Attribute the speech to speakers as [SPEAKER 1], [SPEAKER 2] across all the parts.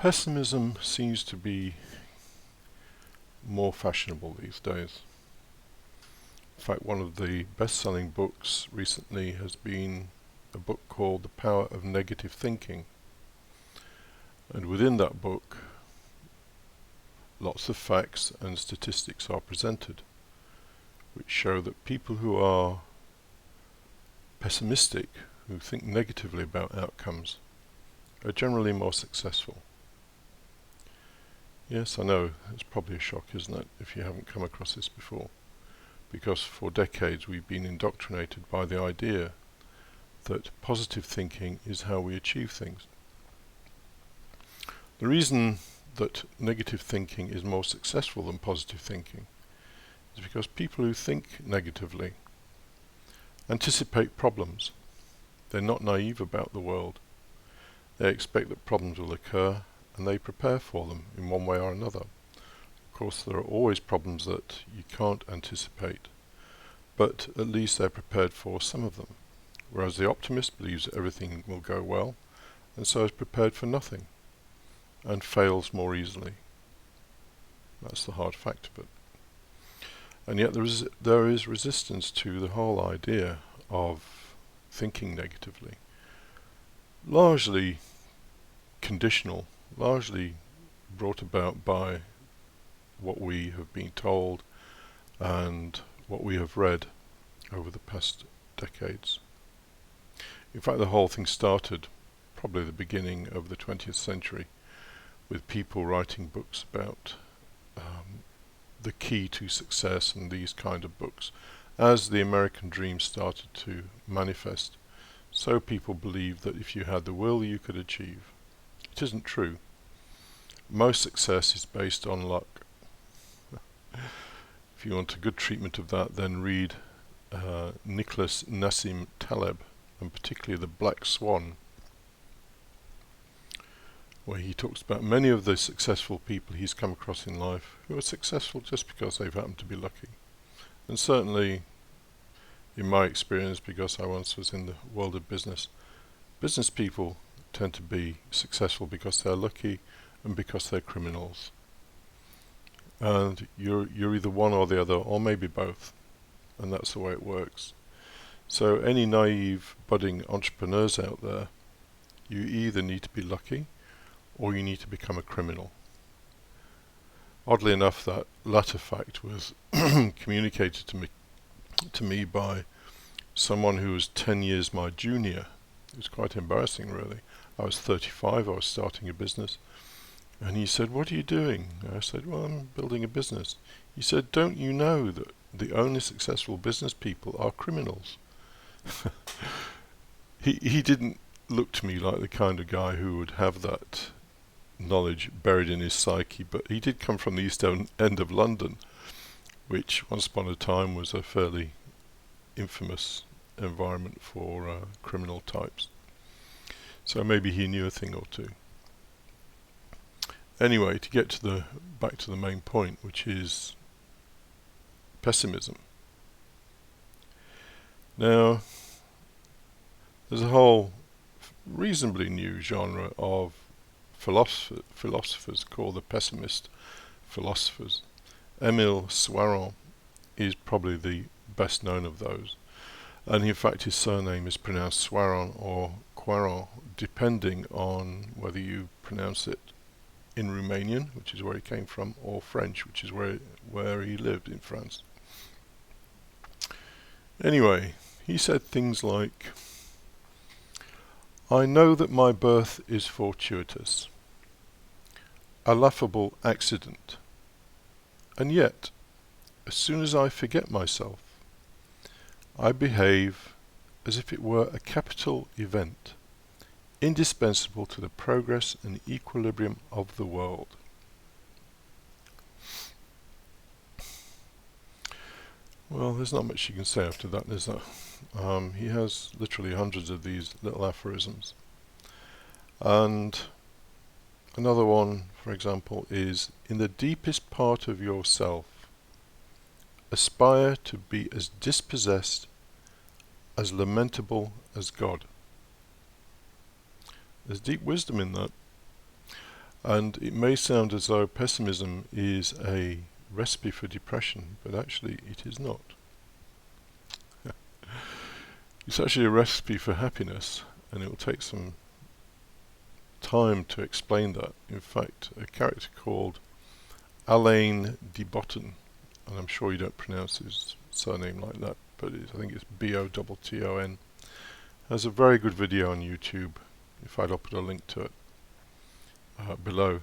[SPEAKER 1] Pessimism seems to be more fashionable these days. In fact, one of the best-selling books recently has been a book called The Power of Negative Thinking. And within that book, lots of facts and statistics are presented, which show that people who are pessimistic, who think negatively about outcomes, are generally more successful. Yes, I know, it's probably a shock, isn't it, if you haven't come across this before, because for decades we've been indoctrinated by the idea that positive thinking is how we achieve things. The reason that negative thinking is more successful than positive thinking is because people who think negatively anticipate problems. They're not naive about the world. They expect that problems will occur and they prepare for them in one way or another. Of course, there are always problems that you can't anticipate, but at least they're prepared for some of them. Whereas the optimist believes that everything will go well and so is prepared for nothing and fails more easily. That's the hard fact of it. And yet there is resistance to the whole idea of thinking negatively. Largely conditional, largely brought about by what we have been told and what we have read over the past decades. In fact, the whole thing started probably the beginning of the 20th century with people writing books about the key to success and these kind of books. As the American dream started to manifest, so people believed that if you had the will, you could achieve. It isn't true. Most success is based on luck. If you want a good treatment of that, then read Nicholas Nassim Taleb, and particularly The Black Swan, where he talks about many of the successful people he's come across in life who are successful just because they've happened to be lucky. And certainly, in my experience, because I once was in the world of business, business people tend to be successful because they're lucky and because they're criminals. And you're either one or the other, or maybe both, and that's the way it works. So any naive budding entrepreneurs out there, you either need to be lucky or you need to become a criminal. Oddly enough, that latter fact was communicated to me by someone who was 10 years my junior. It was quite embarrassing, really. I was 35, I was starting a business, and he said, "What are you doing?" I said, "Well, I'm building a business." He said, "Don't you know that the only successful business people are criminals?" He didn't look to me like the kind of guy who would have that knowledge buried in his psyche, but he did come from the east end of London, which once upon a time was a fairly infamous environment for criminal types. So maybe he knew a thing or two. Anyway, to get to back to the main point, which is pessimism. Now, there's a whole reasonably new genre of philosophers called the pessimist philosophers. Émile Cioran is probably the best known of those, and in fact his surname is pronounced Cioran or Quaran, depending on whether you pronounce it in Romanian, which is where he came from, or French, which is where he lived in France. Anyway, he said things like, "I know that my birth is fortuitous, a laughable accident, and yet, as soon as I forget myself, I behave as if it were a capital event, indispensable to the progress and equilibrium of the world." Well, there's not much you can say after that, is there? He has literally hundreds of these little aphorisms. And another one, for example, is, "In the deepest part of yourself, aspire to be as dispossessed, as lamentable as God." There's deep wisdom in that. And it may sound as though pessimism is a recipe for depression, but actually it is not. It's actually a recipe for happiness, and it will take some time to explain that. In fact, a character called Alain de Botton, and I'm sure you don't pronounce his surname like that, but I think it's Botton, has a very good video on YouTube. In fact, I'll put a link to it below,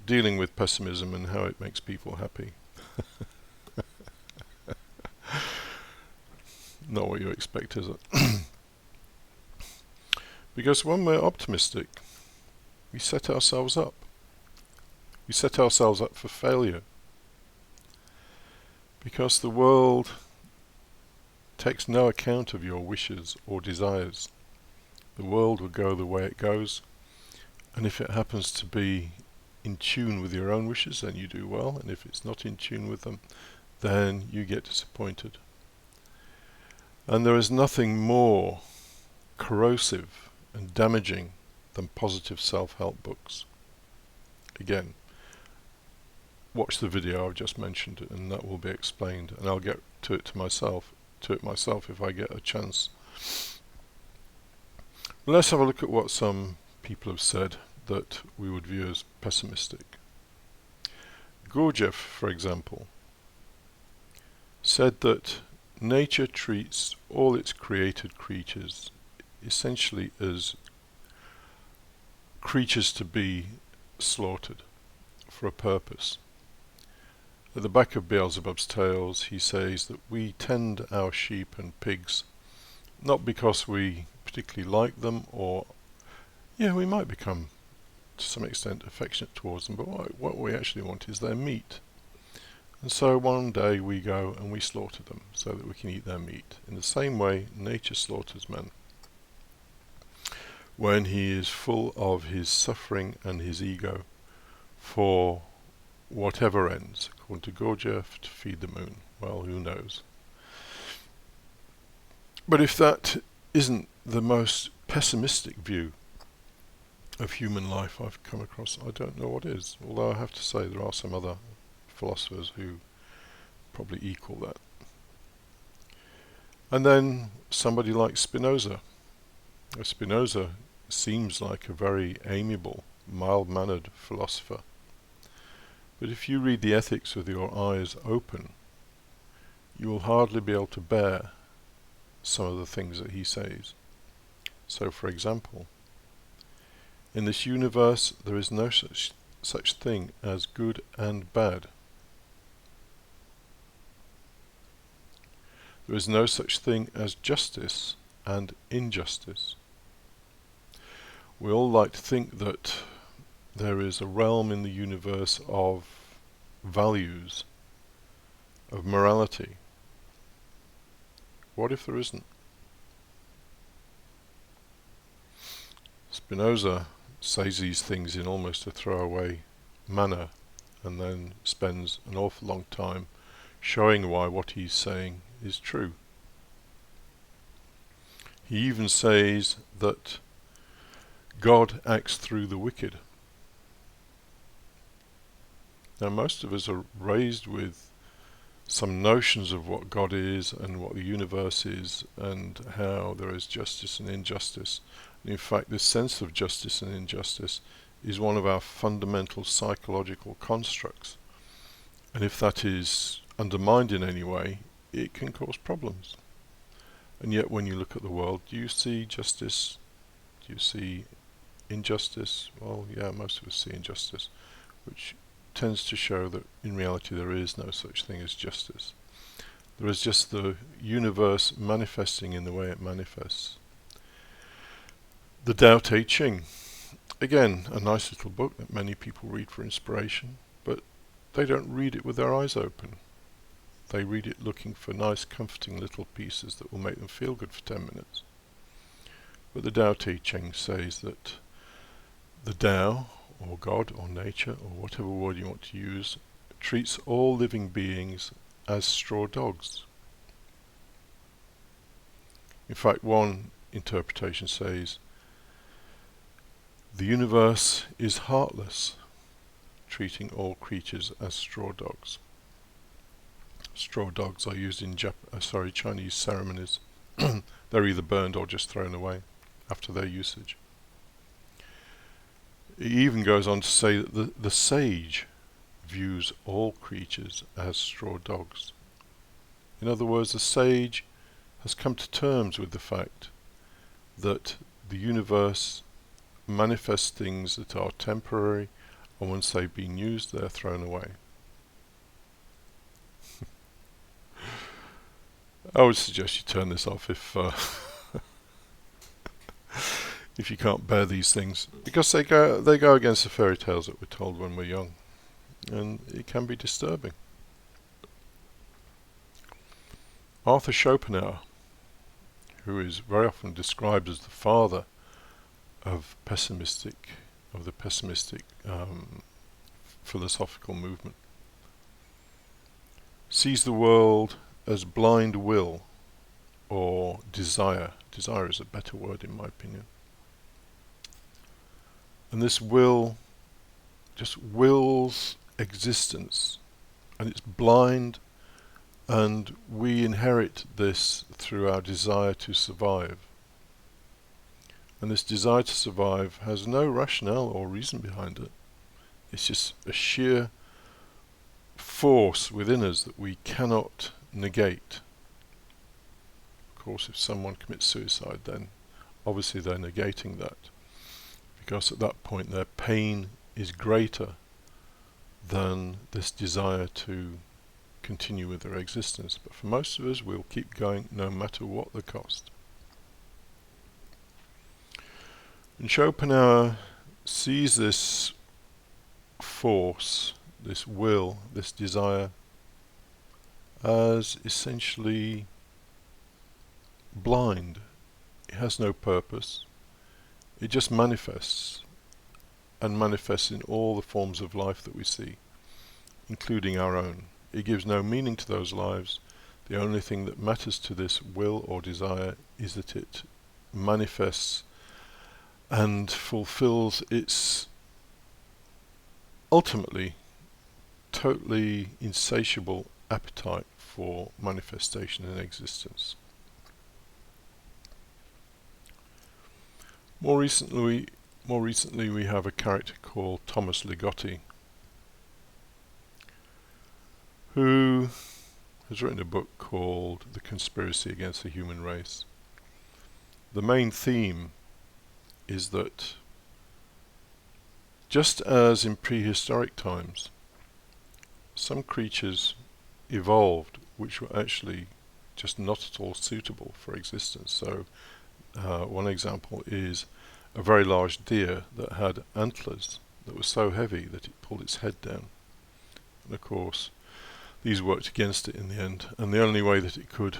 [SPEAKER 1] dealing with pessimism and how it makes people happy. Not what you expect, is it? Because when we're optimistic, we set ourselves up. We set ourselves up for failure. Because the world takes no account of your wishes or desires. The world will go the way it goes, and if it happens to be in tune with your own wishes, then you do well, and if it's not in tune with them, then you get disappointed. And there is nothing more corrosive and damaging than positive self-help books. Again, watch the video I've just mentioned, and that will be explained, and I'll get to it myself if I get a chance. Let's have a look at what some people have said that we would view as pessimistic. Gurdjieff, for example, said that nature treats all its created creatures essentially as creatures to be slaughtered for a purpose. At the back of Beelzebub's Tales, he says that we tend our sheep and pigs not because we particularly like them, or we might become to some extent affectionate towards them, but what we actually want is their meat. And so one day we go and we slaughter them so that we can eat their meat. In the same way, nature slaughters man when he is full of his suffering and his ego for whatever ends. According to Gurdjieff, to feed the moon. Well, who knows? But if that isn't the most pessimistic view of human life I've come across, I don't know what is. Although I have to say there are some other philosophers who probably equal that. And then somebody like Spinoza. Spinoza seems like a very amiable, mild-mannered philosopher. But if you read the Ethics with your eyes open, you will hardly be able to bear some of the things that he says. So, for example, in this universe there is no such thing as good and bad. There is no such thing as justice and injustice. We all like to think that there is a realm in the universe of values, of morality. What if there isn't? Spinoza says these things in almost a throwaway manner, and then spends an awful long time showing why what he's saying is true. He even says that God acts through the wicked. Now, most of us are raised with some notions of what God is and what the universe is and how there is justice and injustice. And in fact, this sense of justice and injustice is one of our fundamental psychological constructs. And if that is undermined in any way, it can cause problems. And yet when you look at the world, do you see justice? Do you see injustice? Well, yeah, most of us see injustice, which tends to show that in reality there is no such thing as justice. There is just the universe manifesting in the way it manifests. The Tao Te Ching, again, a nice little book that many people read for inspiration, but they don't read it with their eyes open. They read it looking for nice, comforting little pieces that will make them feel good for 10 minutes. But the Tao Te Ching says that the Tao, or God, or nature, or whatever word you want to use, treats all living beings as straw dogs. In fact, one interpretation says, The universe is heartless, treating all creatures as straw dogs. Straw dogs are used in Chinese ceremonies. They're either burned or just thrown away after their usage. It even goes on to say that the sage views all creatures as straw dogs. In other words, the sage has come to terms with the fact that the universe manifests things that are temporary, and once they've been used, they're thrown away. I would suggest you turn this off if you can't bear these things, because they go against the fairy tales that we're told when we're young, and it can be disturbing. Arthur Schopenhauer, who is very often described as the father of the pessimistic philosophical movement, sees the world as blind will or desire. Desire is a better word in my opinion. And this will just wills existence, and it's blind, and we inherit this through our desire to survive. And this desire to survive has no rationale or reason behind it. It's just a sheer force within us that we cannot negate. Of course, if someone commits suicide, then obviously they're negating that, because at that point their pain is greater than this desire to continue with their existence. But for most of us, we'll keep going no matter what the cost. And Schopenhauer sees this force, this will, this desire, as essentially blind. It has no purpose. It just manifests, and manifests in all the forms of life that we see, including our own. It gives no meaning to those lives. The only thing that matters to this will or desire is that it manifests and fulfills its ultimately totally insatiable appetite for manifestation in existence. More recently we have a character called Thomas Ligotti, who has written a book called The Conspiracy Against the Human Race. The main theme is that just as in prehistoric times, some creatures evolved which were actually just not at all suitable for existence. So one example is a very large deer that had antlers that were so heavy that it pulled its head down. And of course, these worked against it in the end, and the only way that it could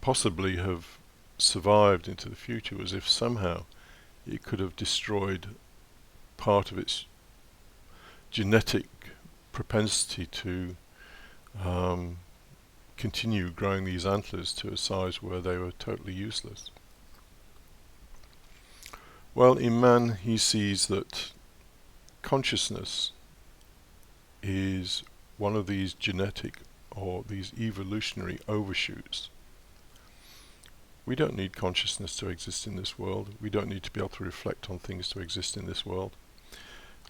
[SPEAKER 1] possibly have survived into the future was if somehow it could have destroyed part of its genetic propensity to continue growing these antlers to a size where they were totally useless. Well, in man, he sees that consciousness is one of these genetic or these evolutionary overshoots. We don't need consciousness to exist in this world. We don't need to be able to reflect on things to exist in this world.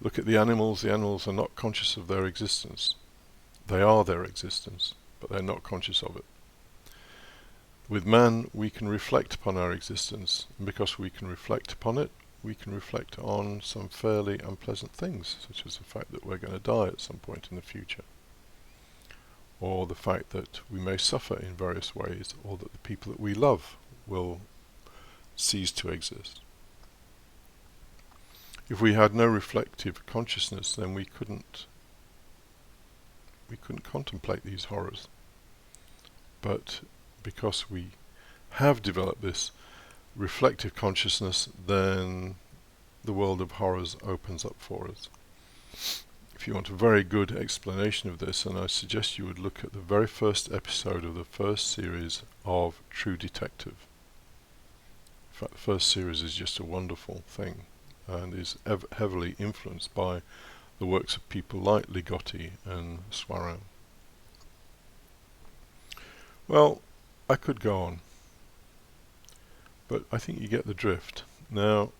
[SPEAKER 1] Look at the animals are not conscious of their existence. They are their existence, but they're not conscious of it. With man, we can reflect upon our existence, and because we can reflect upon it, we can reflect on some fairly unpleasant things, such as the fact that we're going to die at some point in the future, or the fact that we may suffer in various ways, or that the people that we love will cease to exist. If we had no reflective consciousness, then we couldn't contemplate these horrors. But because we have developed this reflective consciousness, then the world of horrors opens up for us. If you want a very good explanation of this, then I suggest you would look at the very first episode of the first series of True Detective. In fact, the first series is just a wonderful thing. and is heavily influenced by the works of people like Ligotti and Swarrow. Well, I could go on, but I think you get the drift. Now,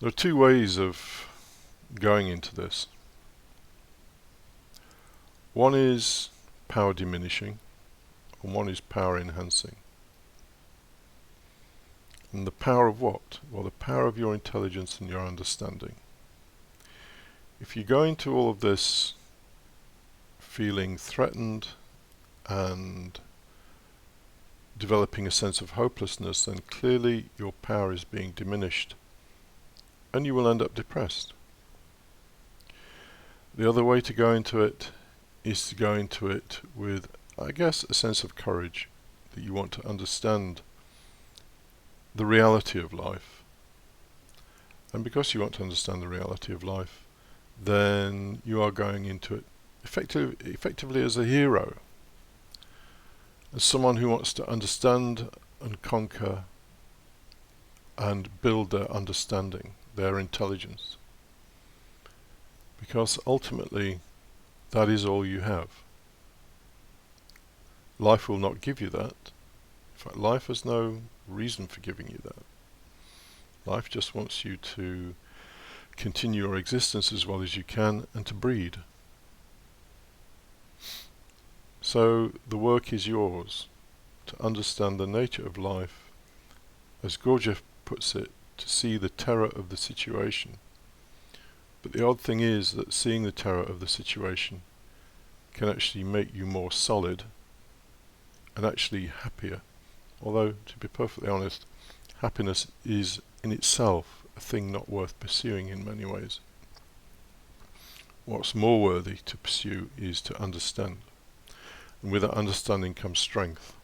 [SPEAKER 1] there are two ways of going into this. One is power diminishing, and one is power enhancing. And the power of what? Well, the power of your intelligence and your understanding. If you go into all of this feeling threatened and developing a sense of hopelessness, then clearly your power is being diminished, and you will end up depressed. The other way to go into it is to go into it with, I guess, a sense of courage, that you want to understand the reality of life. And because you want to understand the reality of life, then you are going into it effectively as a hero, as someone who wants to understand and conquer and build their understanding, their intelligence. Because ultimately, that is all you have. Life will not give you that. In fact, life has no reason for giving you that. Life just wants you to continue your existence as well as you can and to breed. So the work is yours to understand the nature of life, as Gurdjieff puts it, to see the terror of the situation. But the odd thing is that seeing the terror of the situation can actually make you more solid and actually happier. Although, to be perfectly honest, happiness is in itself a thing not worth pursuing in many ways. What's more worthy to pursue is to understand. And with that understanding comes strength.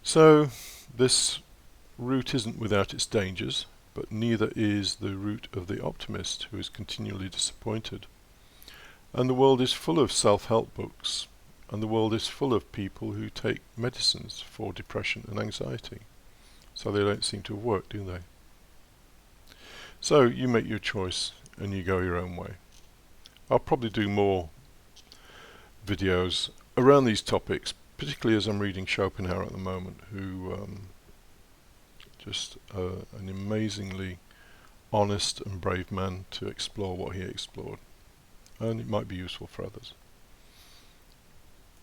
[SPEAKER 1] So, this route isn't without its dangers, but neither is the route of the optimist, who is continually disappointed. And the world is full of self-help books, and the world is full of people who take medicines for depression and anxiety. So they don't seem to have worked, do they? So you make your choice and you go your own way. I'll probably do more videos around these topics, particularly as I'm reading Schopenhauer at the moment, who just an amazingly honest and brave man to explore what he explored. And it might be useful for others.